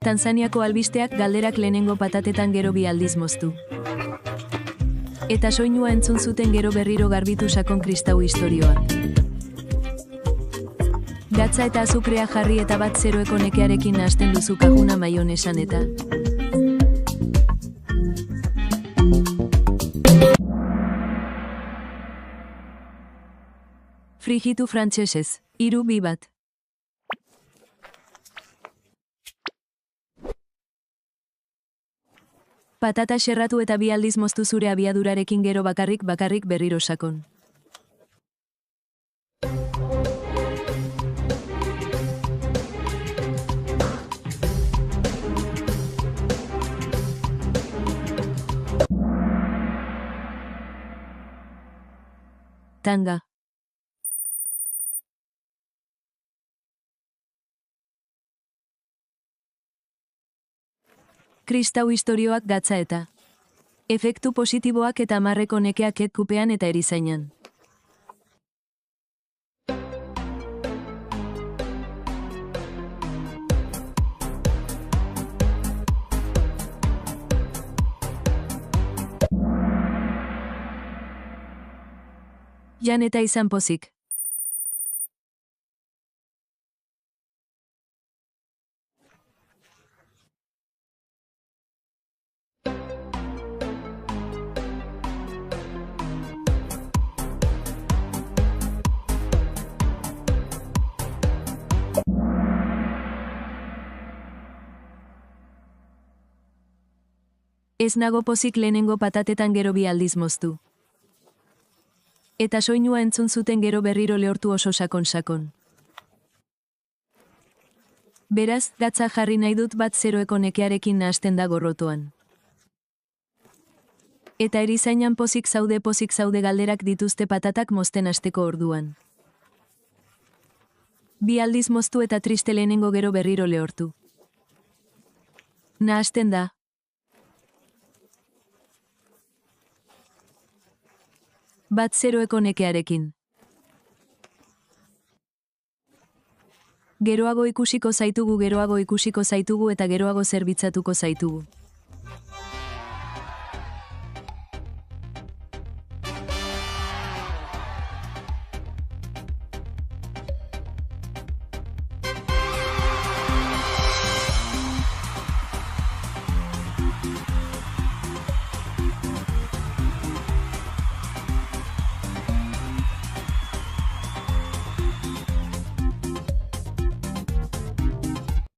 Tanzaniako albisteak galderak lehenengo patatetan gero bi aldiz moztu. Eta soinua entzun zuten gero berriro garbitu sakon kristau istorioa. Gatza eta azukrea jarri eta bat zeroeko nekearekin nahasten duzu kajuna maionesan eta. Frijitu frantsesez, 3-2-1. Patata xerratu eta bi aldiz moztu zure abiadurarekin gero bakarrik berriro sakon. Tanga. Kristau istorioak gatza eta. Efektu positiboak eta amarreko nekeak kupean eta erizainan. Jan eta izan pozik. Ez nago pozik lehenengo patatetan gero bi aldiz moztu. Eta soinua entzun zuten gero berriro lehortu oso sakon. Beraz, gatza jarri nahi dut bat zeroeko nekearekin nahasten da gorrotoan. Eta erizainan pozik zaude galderak dituzte patatak mozten hasteko orduan. Bi aldiz moztu eta triste lehenengo gero berriro lehortu. Nahasten da. Bat zeroeko nekearekin. Geroago ikusiko zaitugu eta geroago zerbitzatuko zaitugu.